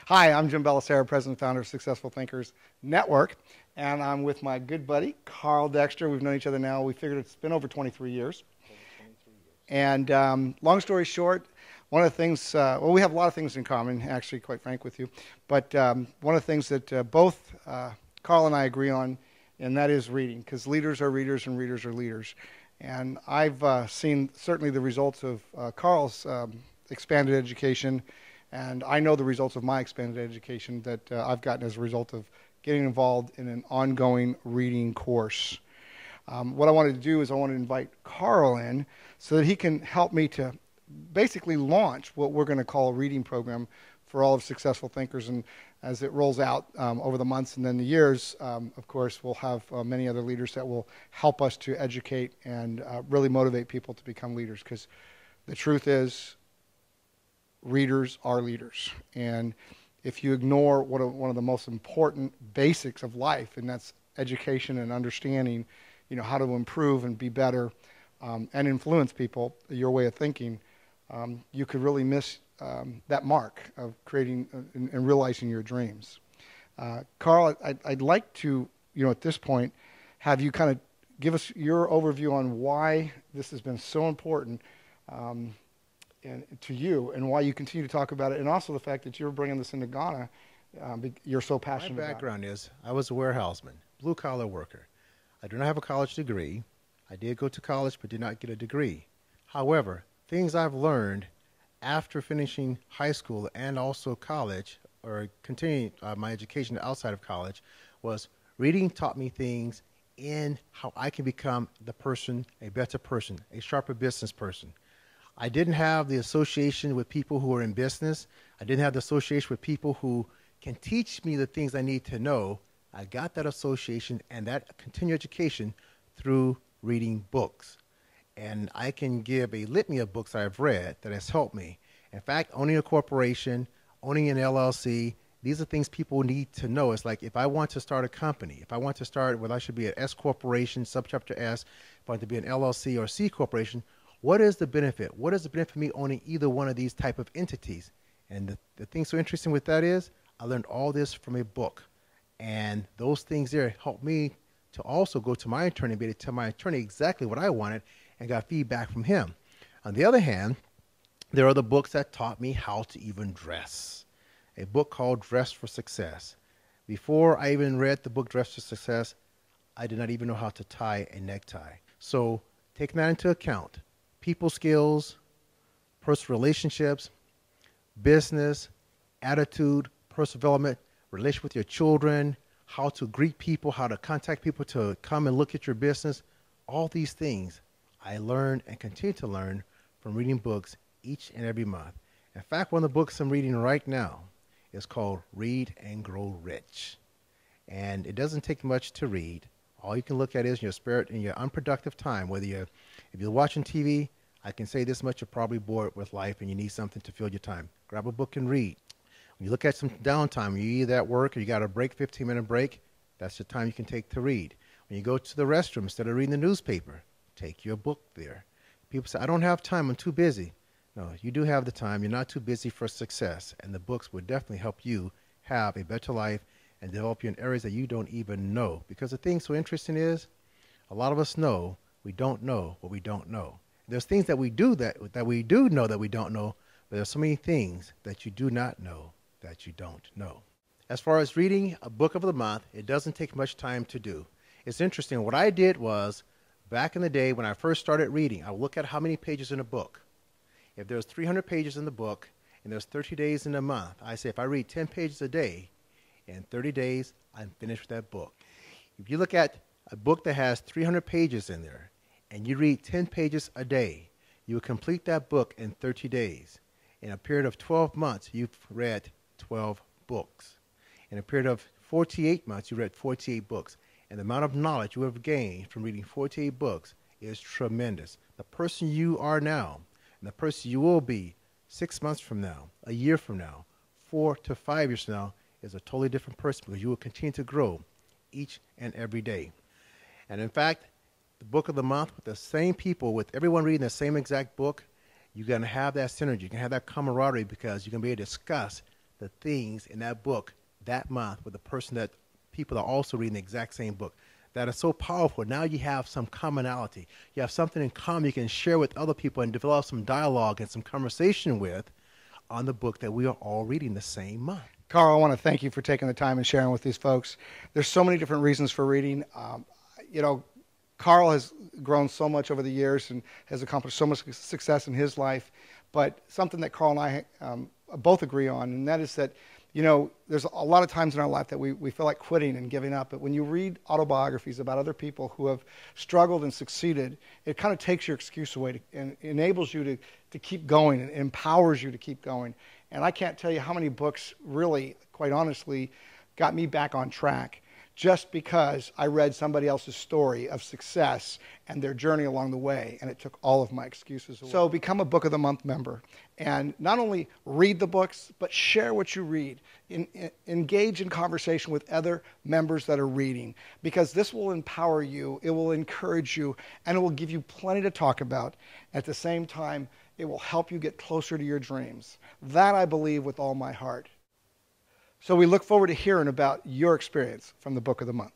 Hi, I'm Jim Bellacera, President and Founder of Successful Thinkers Network, and I'm with my good buddy, Carl Dexter. We've known each other now, we figured it's been over 23 years. And long story short, one of the things, well, we have a lot of things in common, actually, quite frank with you, but one of the things that both Carl and I agree on, and that is reading, because leaders are readers and readers are leaders. And I've seen certainly the results of Carl's expanded education, and I know the results of my expanded education that I've gotten as a result of getting involved in an ongoing reading course. What I wanted to do is I wanted to invite Carl in so that he can help me to basically launch what we're going to call a reading program for all of Successful Thinkers. And as it rolls out over the months and then the years, of course, we'll have many other leaders that will help us to educate and really motivate people to become leaders. Because the truth is, readers are leaders. And if you ignore one of the most important basics of life, and that's education and understanding, you know, how to improve and be better and influence people, your way of thinking, you could really miss that mark of creating and realizing your dreams. Carl, I'd like to, you know, at this point, have you kind of give us your overview on why this has been so important and to you, and why you continue to talk about it, and also the fact that you're bringing this into Ghana. You're so passionate about it. My background is I was a warehouseman, blue-collar worker. I do not have a college degree. I did go to college but did not get a degree. However, things I've learned after finishing high school and also college, or continuing my education outside of college, was reading taught me things in how I can become the person, a better person, a sharper business person. I didn't have the association with people who are in business. I didn't have the association with people who can teach me the things I need to know. I got that association and that continued education through reading books. And I can give a litany of books I've read that has helped me. In fact, owning a corporation, owning an LLC, these are things people need to know. It's like if I want to start a company, if I want to start, whether I should be an S corporation, subchapter S, if I want to be an LLC or C corporation, what is the benefit? What is the benefit of me owning either one of these type of entities? And the thing so interesting with that is I learned all this from a book. And those things there helped me to also go to my attorney and be able to tell my attorney exactly what I wanted and got feedback from him. On the other hand, there are the books that taught me how to even dress. A book called Dress for Success. Before I even read the book Dress for Success, I did not even know how to tie a necktie. So taking that into account, people skills, personal relationships, business, attitude, personal development, relationship with your children, how to greet people, how to contact people to come and look at your business, all these things I learned and continue to learn from reading books each and every month. In fact, one of the books I'm reading right now is called Read and Grow Rich. And it doesn't take much to read. All you can look at is your spirit in your unproductive time. If you're watching TV, I can say this much, you're probably bored with life and you need something to fill your time. Grab a book and read. When you look at some downtime, you're either at work or you got a break, 15-minute break, that's the time you can take to read. When you go to the restroom, instead of reading the newspaper, take your book there. People say, I don't have time, I'm too busy. No, you do have the time. You're not too busy for success. And the books will definitely help you have a better life and develop you in areas that you don't even know. Because the thing so interesting is, a lot of us know we don't know what we don't know. There's things that we do that we do know that we don't know, but there's so many things that you do not know that you don't know. As far as reading a book of the month, it doesn't take much time to do. It's interesting. What I did was, back in the day when I first started reading, I would look at how many pages in a book. If there's 300 pages in the book and there's 30 days in a month, I say if I read 10 pages a day, in 30 days, I'm finished with that book. If you look at a book that has 300 pages in there and you read 10 pages a day, you will complete that book in 30 days. In a period of 12 months, you've read 12 books. In a period of 48 months, you read 48 books. And the amount of knowledge you have gained from reading 48 books is tremendous. The person you are now and the person you will be 6 months from now, a year from now, 4 to 5 years from now is a totally different person because you will continue to grow each and every day. And in fact, the book of the month with the same people, with everyone reading the same exact book, you're going to have that synergy. You're going to have that camaraderie because you're going to be able to discuss the things in that book that month with the person that people are also reading the exact same book that are so powerful. Now you have some commonality. You have something in common you can share with other people and develop some dialogue and some conversation with on the book that we are all reading the same month. Carl, I want to thank you for taking the time and sharing with these folks. There's so many different reasons for reading. Carl has grown so much over the years and has accomplished so much success in his life. But something that Carl and I both agree on, and that is that, there's a lot of times in our life that we feel like quitting and giving up. But when you read autobiographies about other people who have struggled and succeeded, it kind of takes your excuse away and enables you to keep going and empowers you to keep going. And I can't tell you how many books really, quite honestly, got me back on track just because I read somebody else's story of success and their journey along the way, and it took all of my excuses away. So become a Book of the Month member, and not only read the books, but share what you read. Engage in conversation with other members that are reading, because this will empower you, it will encourage you, and it will give you plenty to talk about. At the same time, it will help you get closer to your dreams. That I believe with all my heart. So we look forward to hearing about your experience from the Book of the Month.